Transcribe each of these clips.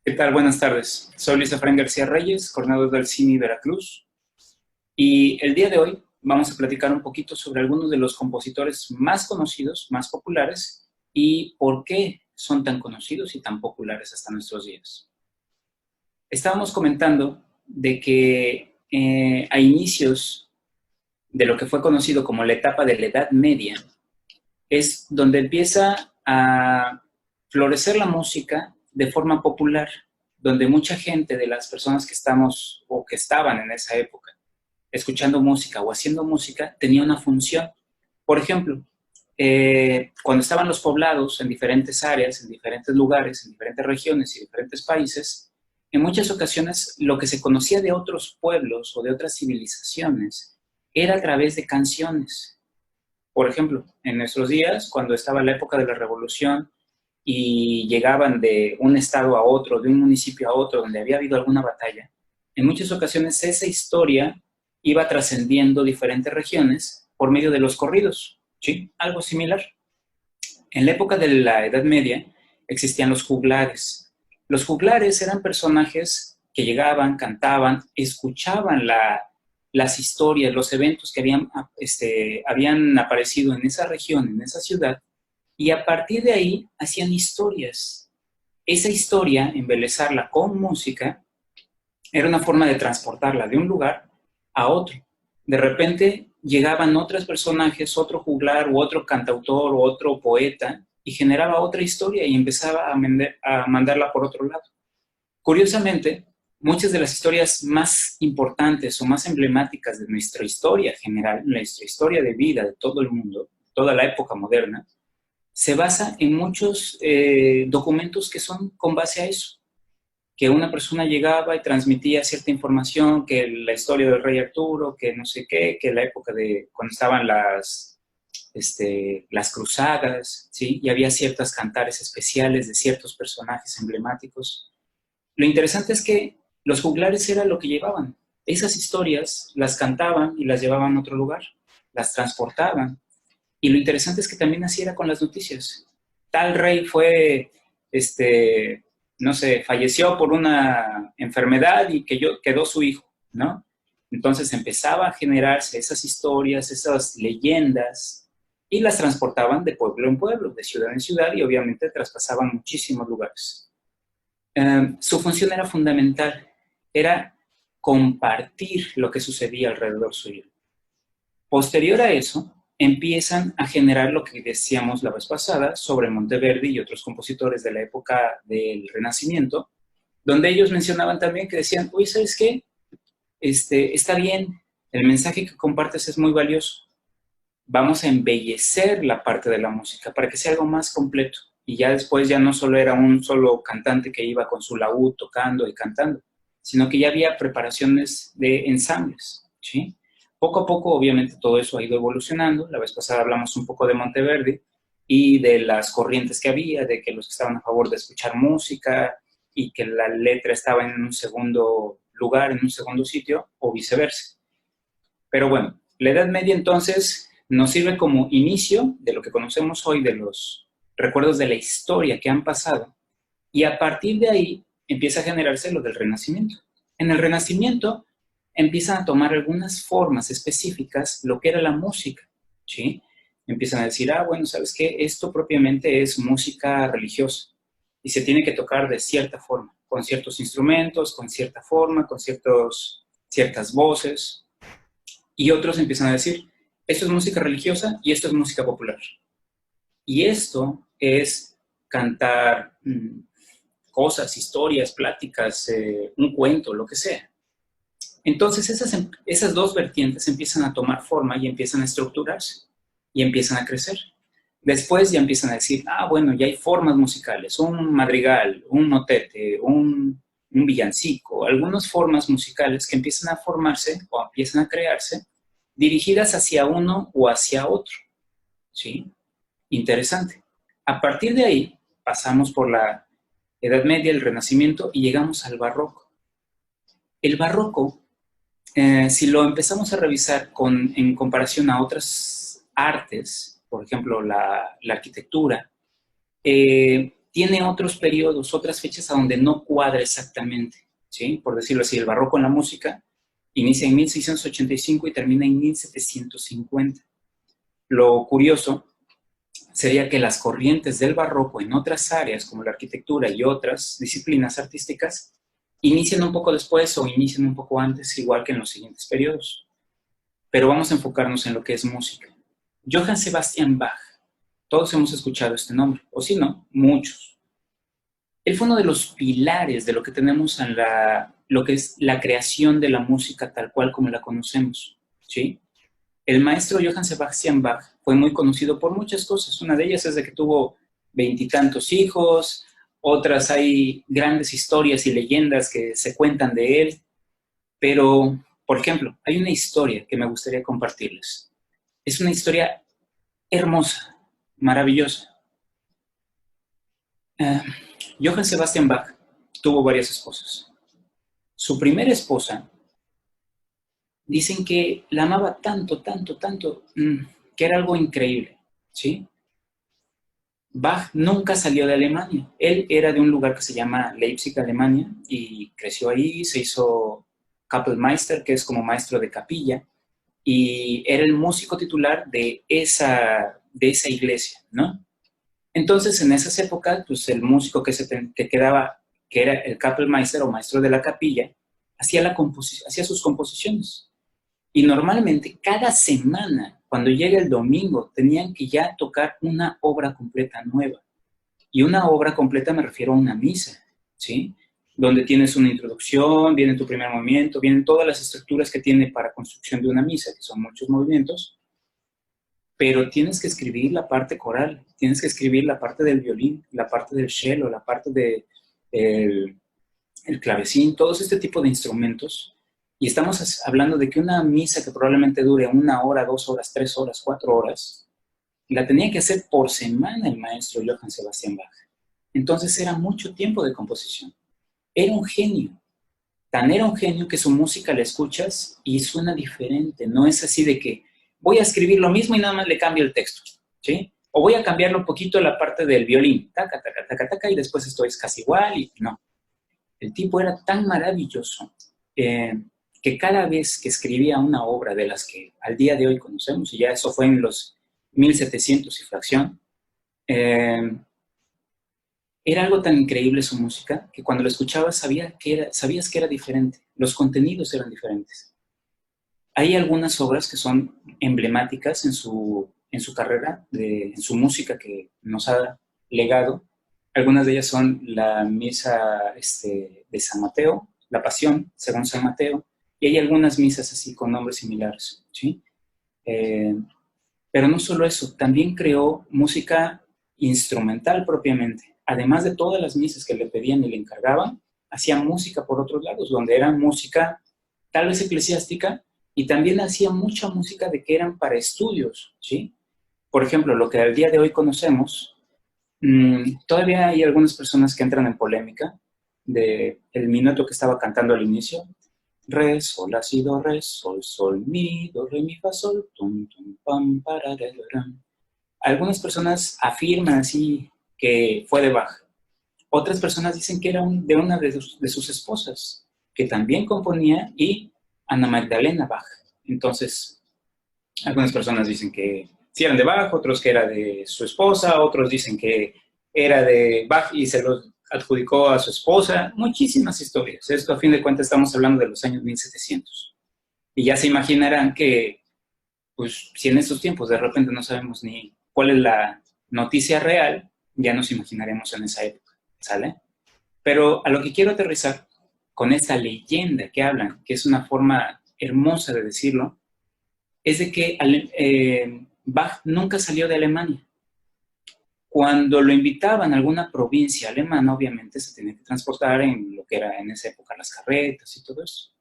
¿Qué tal? Buenas tardes. Soy Luis Efraín García Reyes, coordinador del CIMI Veracruz. Y el día de hoy vamos a platicar un poquito sobre algunos de los compositores más conocidos, más populares, y por qué son tan conocidos y tan populares hasta nuestros días. Estábamos comentando de que a inicios de lo que fue conocido como la etapa de la Edad Media, es donde empieza a florecer la música de forma popular, donde mucha gente de las personas que estamos o que estaban en esa época escuchando música o haciendo música tenía una función. Por ejemplo, cuando estaban los poblados en diferentes áreas, en diferentes lugares, en diferentes regiones y diferentes países, en muchas ocasiones lo que se conocía de otros pueblos o de otras civilizaciones era a través de canciones. Por ejemplo, en nuestros días, cuando estaba la época de la revolución y llegaban de un estado a otro, de un municipio a otro, donde había habido alguna batalla, en muchas ocasiones esa historia iba trascendiendo diferentes regiones por medio de los corridos, ¿sí? Algo similar. En la época de la Edad Media existían los juglares. Los juglares eran personajes que llegaban, cantaban, escuchaban las historias, los eventos que habían aparecido en esa región, en esa ciudad, y a partir de ahí hacían historias. Esa historia, embelezarla con música, era una forma de transportarla de un lugar a otro. De repente llegaban otros personajes, otro juglar u otro cantautor u otro poeta y generaba otra historia y empezaba a mandarla por otro lado. Curiosamente, muchas de las historias más importantes o más emblemáticas de nuestra historia general, nuestra historia de vida de todo el mundo, toda la época moderna, se basa en muchos documentos que son con base a eso, que una persona llegaba y transmitía cierta información, que la historia del rey Arturo, que no sé qué, que la época de cuando estaban las cruzadas, ¿sí? Y había ciertas cantares especiales de ciertos personajes emblemáticos. Lo interesante es que los juglares era lo que llevaban. Esas historias las cantaban y las llevaban a otro lugar, las transportaban. Y lo interesante es que también así era con las noticias. Tal rey fue, no sé, falleció por una enfermedad y quedó su hijo, ¿no? Entonces empezaba a generarse esas historias, esas leyendas, y las transportaban de pueblo en pueblo, de ciudad en ciudad, y obviamente traspasaban muchísimos lugares. Su función era fundamental, era compartir lo que sucedía alrededor suyo. Posterior a eso, empiezan a generar lo que decíamos la vez pasada sobre Monteverdi y otros compositores de la época del Renacimiento, donde ellos mencionaban también que decían, oye, ¿sabes qué? Está bien, el mensaje que compartes es muy valioso. Vamos a embellecer la parte de la música para que sea algo más completo. Y ya después ya no solo era un solo cantante que iba con su laúd tocando y cantando, sino que ya había preparaciones de ensambles, ¿sí? Poco a poco, obviamente, todo eso ha ido evolucionando. La vez pasada hablamos un poco de Monteverdi y de las corrientes que había, de que los que estaban a favor de escuchar música y que la letra estaba en un segundo lugar, en un segundo sitio, o viceversa. Pero bueno, la Edad Media entonces nos sirve como inicio de lo que conocemos hoy de los recuerdos de la historia que han pasado, y a partir de ahí empieza a generarse lo del Renacimiento. En el Renacimiento empiezan a tomar algunas formas específicas lo que era la música, ¿sí? Empiezan a decir, bueno, ¿sabes qué? Esto propiamente es música religiosa y se tiene que tocar de cierta forma, con ciertos instrumentos, con cierta forma, con ciertas voces. Y otros empiezan a decir, esto es música religiosa y esto es música popular. Y esto es cantar cosas, historias, pláticas, un cuento, lo que sea. Entonces esas dos vertientes empiezan a tomar forma y empiezan a estructurarse y empiezan a crecer. Después ya empiezan a decir, bueno, ya hay formas musicales, un madrigal, un motete, un villancico, algunas formas musicales que empiezan a formarse o empiezan a crearse dirigidas hacia uno o hacia otro, ¿sí? Interesante. A partir de ahí pasamos por la Edad Media, el Renacimiento y llegamos al Barroco. El Barroco, si lo empezamos a revisar en comparación a otras artes, por ejemplo la arquitectura, tiene otros periodos, otras fechas a donde no cuadra exactamente, ¿sí? Por decirlo así, el barroco en la música inicia en 1685 y termina en 1750. Lo curioso sería que las corrientes del barroco en otras áreas, como la arquitectura y otras disciplinas artísticas, inician un poco después o inician un poco antes, igual que en los siguientes periodos. Pero vamos a enfocarnos en lo que es música. Johann Sebastian Bach. Todos hemos escuchado este nombre, o si no, muchos. Él fue uno de los pilares de lo que tenemos en lo que es la creación de la música tal cual como la conocemos, ¿sí? El maestro Johann Sebastian Bach fue muy conocido por muchas cosas. Una de ellas es de que tuvo 20 hijos, otras hay grandes historias y leyendas que se cuentan de él, pero, por ejemplo, hay una historia que me gustaría compartirles. Es una historia hermosa, maravillosa. Johann Sebastian Bach tuvo varias esposas. Su primera esposa, dicen que la amaba tanto, tanto, tanto, que era algo increíble, ¿sí? Bach nunca salió de Alemania. Él era de un lugar que se llama Leipzig, Alemania, y creció ahí, se hizo Kapellmeister, que es como maestro de capilla, y era el músico titular de esa iglesia, ¿no? Entonces, en esas épocas, pues el músico que quedaba, que era el Kapellmeister o maestro de la capilla, hacía sus composiciones. Y normalmente, cada semana, cuando llega el domingo, tenían que ya tocar una obra completa nueva. Y una obra completa me refiero a una misa, ¿sí? Donde tienes una introducción, viene tu primer movimiento, vienen todas las estructuras que tiene para construcción de una misa, que son muchos movimientos, pero tienes que escribir la parte coral, tienes que escribir la parte del violín, la parte del cello, la parte del el clavecín, todos este tipo de instrumentos. Y estamos hablando de que una misa que probablemente dure 1 hora, 2 horas, 3 horas, 4 horas, la tenía que hacer por semana el maestro Johann Sebastian Bach. Entonces era mucho tiempo de composición. Era un genio. Tan era un genio que su música la escuchas y suena diferente. No es así de que voy a escribir lo mismo y nada más le cambio el texto, ¿sí? O voy a cambiarle un poquito la parte del violín, taca, taca, taca, taca, y después esto es casi igual, y no. El tipo era tan maravilloso que cada vez que escribía una obra de las que al día de hoy conocemos, y ya eso fue en los 1700 y fracción, era algo tan increíble su música que cuando lo escuchabas sabías que era diferente, los contenidos eran diferentes. Hay algunas obras que son emblemáticas en su carrera, en su música que nos ha legado. Algunas de ellas son la misa de San Mateo, la Pasión según San Mateo, y hay algunas misas así con nombres similares, ¿sí? Pero no solo eso, también creó música instrumental propiamente. Además de todas las misas que le pedían y le encargaban, hacía música por otros lados, donde era música tal vez eclesiástica, y también hacía mucha música de que eran para estudios, ¿sí? Por ejemplo, lo que al día de hoy conocemos, todavía hay algunas personas que entran en polémica de el minuto que estaba cantando al inicio. Re, sol, la, si, do, re, sol, mi, do, re, mi, fa, sol, tum, tum, pam, pararararam. Algunas personas afirman así que fue de Bach. Otras personas dicen que era de una de sus esposas, que también componía, y Ana Magdalena Bach. Entonces, algunas personas dicen que sí eran de Bach, otros que era de su esposa, otros dicen que era de Bach y se los adjudicó a su esposa. Muchísimas historias. Esto, a fin de cuentas, estamos hablando de los años 1700. Y ya se imaginarán que, pues, si en estos tiempos de repente no sabemos ni cuál es la noticia real, ya nos imaginaremos en esa época, ¿sale? Pero a lo que quiero aterrizar con esta leyenda que hablan, que es una forma hermosa de decirlo, es de que Bach nunca salió de Alemania. Cuando lo invitaban a alguna provincia alemana, obviamente se tenía que transportar en lo que era en esa época las carretas y todo eso.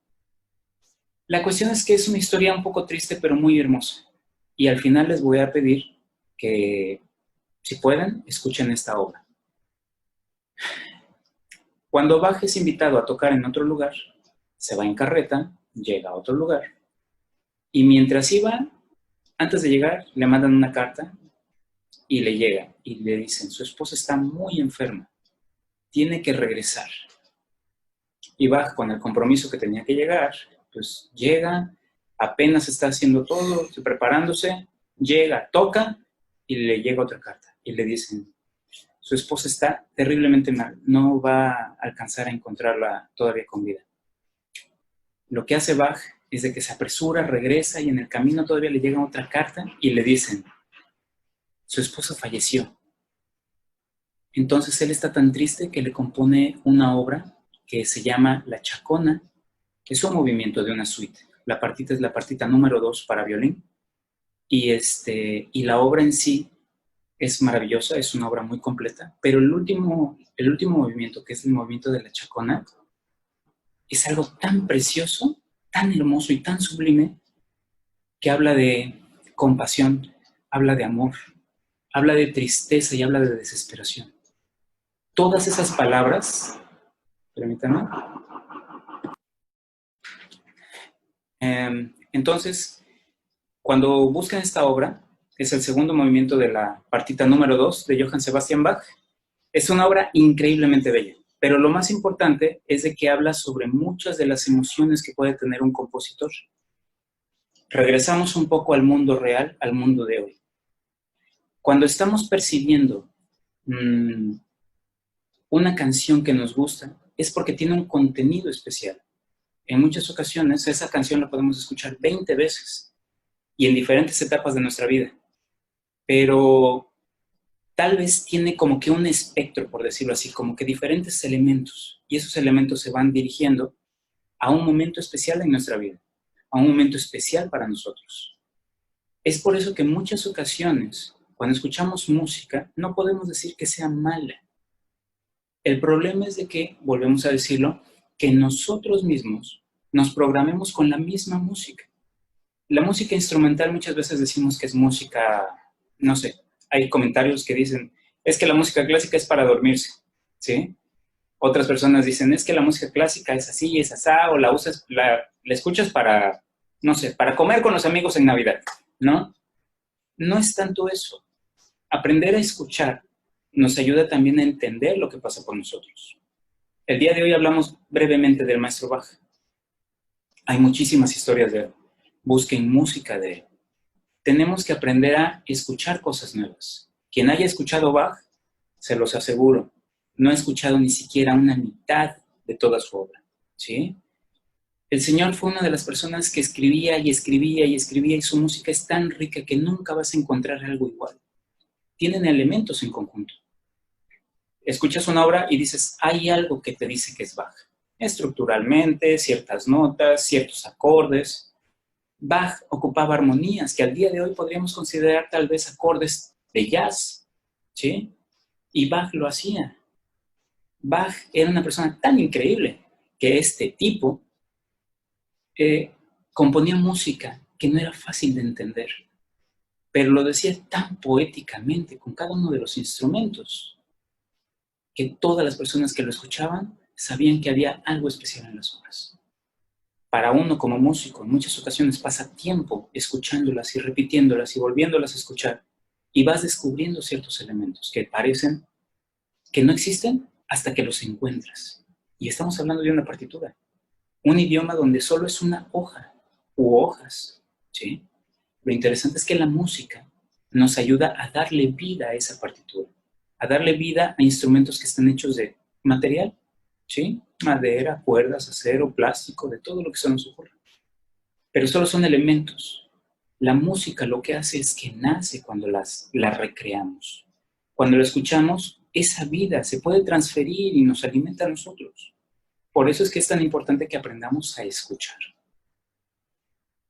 La cuestión es que es una historia un poco triste, pero muy hermosa. Y al final les voy a pedir que, si pueden, escuchen esta obra. Cuando Bach es invitado a tocar en otro lugar, se va en carreta, llega a otro lugar, y mientras iba, antes de llegar, le mandan una carta y le llega y le dicen, su esposa está muy enferma, tiene que regresar. Y Bach, con el compromiso que tenía que llegar, pues llega, apenas está haciendo todo, preparándose, llega, toca y le llega otra carta. Y le dicen, su esposa está terriblemente mal, no va a alcanzar a encontrarla todavía con vida. Lo que hace Bach es de que se apresura, regresa y en el camino todavía le llega otra carta y le dicen, su esposa falleció. Entonces él está tan triste que le compone una obra que se llama La Chacona, que es un movimiento de una suite. La partita es la partita número 2 para violín y la obra en sí es maravillosa, es una obra muy completa, pero el último movimiento, que es el movimiento de La Chacona, es algo tan precioso, tan hermoso y tan sublime que habla de compasión, habla de amor, habla de tristeza y habla de desesperación. Todas esas palabras, permítanme. Entonces, cuando buscan esta obra, es el segundo movimiento de la partita número 2 de Johann Sebastian Bach. Es una obra increíblemente bella, pero lo más importante es de que habla sobre muchas de las emociones que puede tener un compositor. Regresamos un poco al mundo real, al mundo de hoy. Cuando estamos percibiendo una canción que nos gusta, es porque tiene un contenido especial. En muchas ocasiones esa canción la podemos escuchar 20 veces y en diferentes etapas de nuestra vida, pero tal vez tiene como que un espectro, por decirlo así, como que diferentes elementos, y esos elementos se van dirigiendo a un momento especial en nuestra vida, a un momento especial para nosotros. Es por eso que en muchas ocasiones, cuando escuchamos música, no podemos decir que sea mala. El problema es de que, volvemos a decirlo, que nosotros mismos nos programemos con la misma música. La música instrumental muchas veces decimos que es música, no sé, hay comentarios que dicen, es que la música clásica es para dormirse, ¿sí? Otras personas dicen, es que la música clásica es así, es asá, o la escuchas para, no sé, para comer con los amigos en Navidad, ¿no? No es tanto eso. Aprender a escuchar nos ayuda también a entender lo que pasa por nosotros. El día de hoy hablamos brevemente del maestro Bach. Hay muchísimas historias de él. Busquen música de él. Tenemos que aprender a escuchar cosas nuevas. Quien haya escuchado Bach, se los aseguro, no ha escuchado ni siquiera una mitad de toda su obra, ¿sí? El señor fue una de las personas que escribía y escribía y escribía y su música es tan rica que nunca vas a encontrar algo igual. Tienen elementos en conjunto. Escuchas una obra y dices, hay algo que te dice que es Bach. Estructuralmente, ciertas notas, ciertos acordes. Bach ocupaba armonías que al día de hoy podríamos considerar tal vez acordes de jazz, ¿sí? Y Bach lo hacía. Bach era una persona tan increíble que este tipo componía música que no era fácil de entender, pero lo decía tan poéticamente con cada uno de los instrumentos que todas las personas que lo escuchaban sabían que había algo especial en las obras. Para uno como músico, en muchas ocasiones pasa tiempo escuchándolas y repitiéndolas y volviéndolas a escuchar y vas descubriendo ciertos elementos que parecen que no existen hasta que los encuentras. Y estamos hablando de una partitura, un idioma donde solo es una hoja u hojas, ¿sí? Lo interesante es que la música nos ayuda a darle vida a esa partitura, a darle vida a instrumentos que están hechos de material, ¿sí? Madera, cuerdas, acero, plástico, de todo lo que se nos ocurra. Pero solo son elementos. La música lo que hace es que nace cuando la recreamos. Cuando la escuchamos, esa vida se puede transferir y nos alimenta a nosotros. Por eso es que es tan importante que aprendamos a escuchar.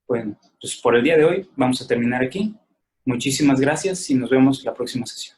Bueno, pues por el día de hoy vamos a terminar aquí. Muchísimas gracias y nos vemos la próxima sesión.